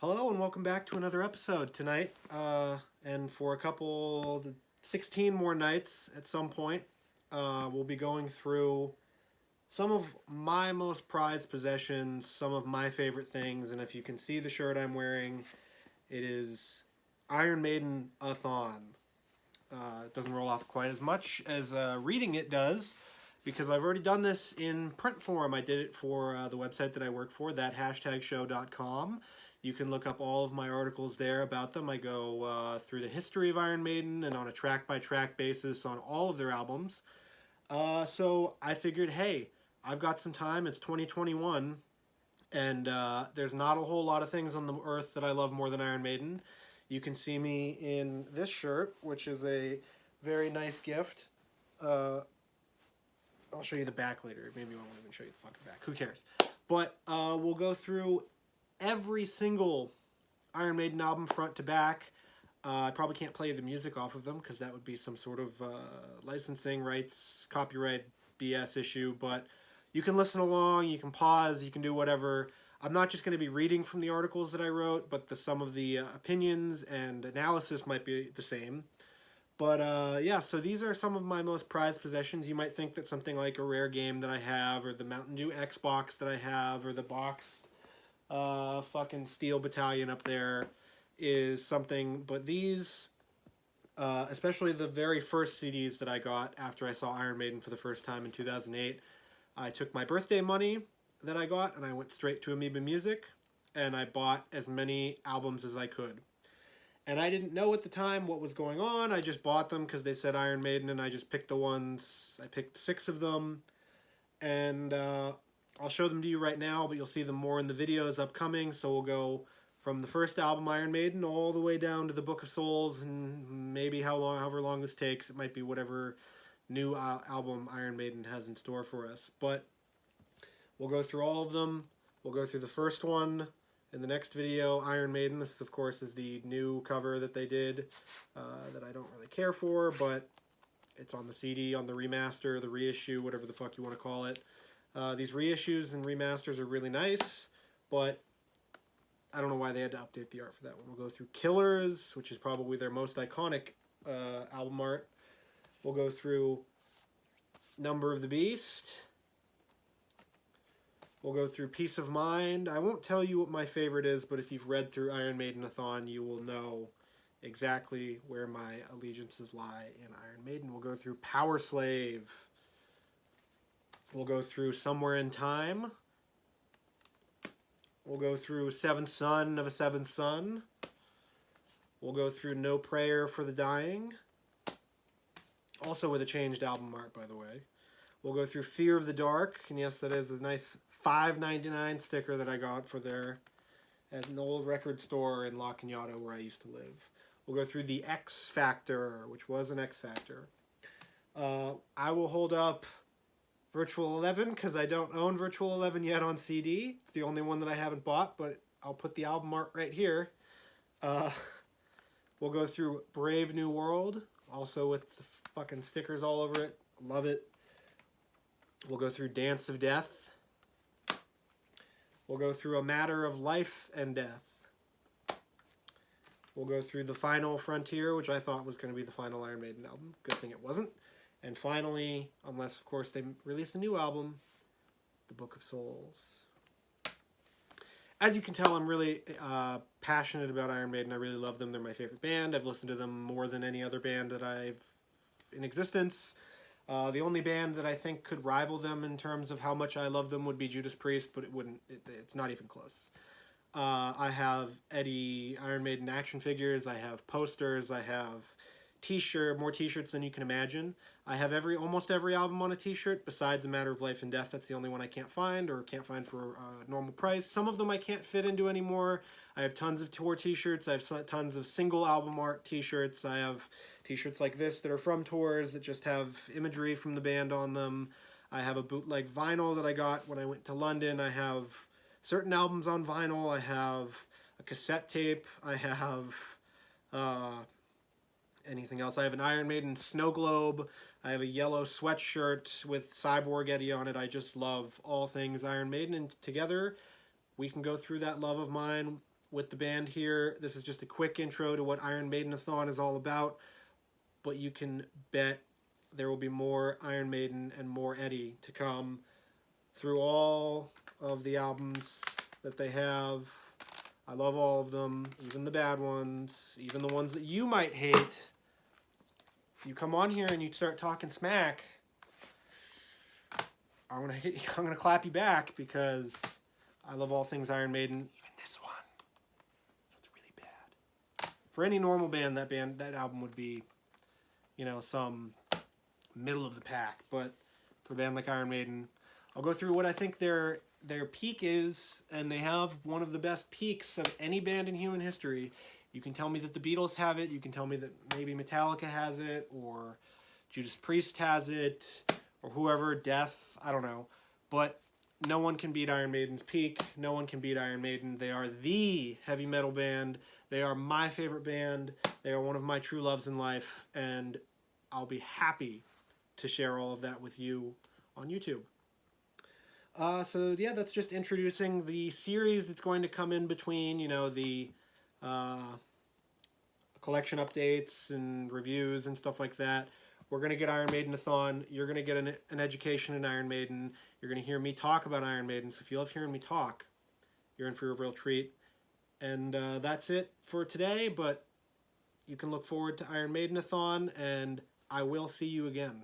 Hello and welcome back to another episode tonight. And for a couple, 16 more nights at some point, we'll be going through some of my most prized possessions, some of my favorite things. And if you can see the shirt I'm wearing, it is Iron Maiden-A-Thon. It doesn't roll off quite as much as reading it does, because I've already done this in print form. I did it for the website that I work for, that#show.com. You can look up all of my articles there about them. I go through the history of Iron Maiden and on a track-by-track basis on all of their albums. So I figured, hey, I've got some time. It's 2021, and there's not a whole lot of things on the earth that I love more than Iron Maiden. You can see me in this shirt, which is a very nice gift. I'll show you the back later. Maybe I won't even show you the fucking back. Who cares? But we'll go through every single Iron Maiden album front to back. I probably can't play the music off of them because that would be some sort of licensing rights, copyright BS issue. But you can listen along, you can pause, you can do whatever. I'm not just going to be reading from the articles that I wrote, but some of the opinions and analysis might be the same. But yeah, so these are some of my most prized possessions. You might think that something like a rare game that I have, or the Mountain Dew Xbox that I have, or the boxed fucking Steel Battalion up there is something, but these, especially the very first CDs that I got after I saw Iron Maiden for the first time in 2008, I took my birthday money that I got and I went straight to Amoeba Music and I bought as many albums as I could. And I didn't know at the time what was going on. I just bought them because they said Iron Maiden, and I just picked the ones. I picked 6 of them, and I'll show them to you right now, but you'll see them more in the videos upcoming. So we'll go from the first album, Iron Maiden, all the way down to the Book of Souls, and maybe however long this takes. It might be whatever new album Iron Maiden has in store for us. But we'll go through all of them. We'll go through the first one in the next video, Iron Maiden. This, of course, is the new cover that they did that I don't really care for, but it's on the CD, on the remaster, the reissue, whatever the fuck you want to call it. These reissues and remasters are really nice, but I don't know why they had to update the art for that one. We'll go through Killers, which is probably their most iconic album art. We'll go through Number of the Beast. We'll go through Peace of Mind. I won't tell you what my favorite is, but if you've read through Iron Maiden-A-Thon, you will know exactly where my allegiances lie in Iron Maiden. We'll go through Power Slave. We'll go through Somewhere in Time. We'll go through Seventh Son of a Seventh Son. We'll go through No Prayer for the Dying. Also with a changed album art, by the way. We'll go through Fear of the Dark. And yes, that is a nice $5.99 sticker that I got for there at an old record store in La Cañada where I used to live. We'll go through the X Factor, which was an X Factor. I will hold up Virtual 11 because I don't own Virtual 11 yet on CD. It's the only one that I haven't bought, but I'll put the album art right here. We'll go through Brave New World, also with fucking stickers all over it. Love it. We'll go through Dance of Death. We'll go through A Matter of Life and Death. We'll go through The Final Frontier, which I thought was going to be the final Iron Maiden album. Good thing it wasn't. And finally, unless of course they release a new album, The Book of Souls. As you can tell, I'm really passionate about Iron Maiden. I really love them. They're my favorite band. I've listened to them more than any other band that I've in existence. The only band that I think could rival them in terms of how much I love them would be Judas Priest, but it wouldn't. It's not even close. I have Eddie Iron Maiden action figures. I have posters. I have more t-shirts than you can imagine. I have almost every album on a t-shirt besides A Matter of Life and Death. That's the only one I can't find or can't find for a normal price. Some of them I can't fit into anymore. I have tons of tour t-shirts. I have tons of single album art t-shirts. I have t-shirts like this that are from tours that just have imagery from the band on them. I have a bootleg vinyl that I got when I went to London. I have certain albums on vinyl. I have a cassette tape. I have anything else. I have an Iron Maiden snow globe. I have a yellow sweatshirt with Cyborg Eddie on it. I just love all things Iron Maiden, and together we can go through that love of mine with the band here. This is just a quick intro to what Iron Maiden-A-Thon is all about, but you can bet there will be more Iron Maiden and more Eddie to come through all of the albums that they have. I love all of them, even the bad ones, even the ones that you might hate. You come on here and you start talking smack, I'm gonna clap you back, because I love all things Iron Maiden, even this one. It's really bad. For any normal band, that album would be, you know, some middle of the pack. But for a band like Iron Maiden, I'll go through what I think their peak is, and they have one of the best peaks of any band in human history. You can tell me that the Beatles have it, you can tell me that maybe Metallica has it, or Judas Priest has it, or whoever, Death, I don't know. But no one can beat Iron Maiden's peak. No one can beat Iron Maiden. They are the heavy metal band. They are my favorite band. They are one of my true loves in life, and I'll be happy to share all of that with you on YouTube. So yeah, that's just introducing the series that's going to come in between, you know, the collection updates and reviews and stuff like that. We're going to get Iron Maiden-A-Thon. You're going to get an education in Iron Maiden. You're going to hear me talk about Iron Maiden. So if you love hearing me talk, you're in for a real treat. And that's it for today, but you can look forward to Iron Maiden-A-Thon, and I will see you again.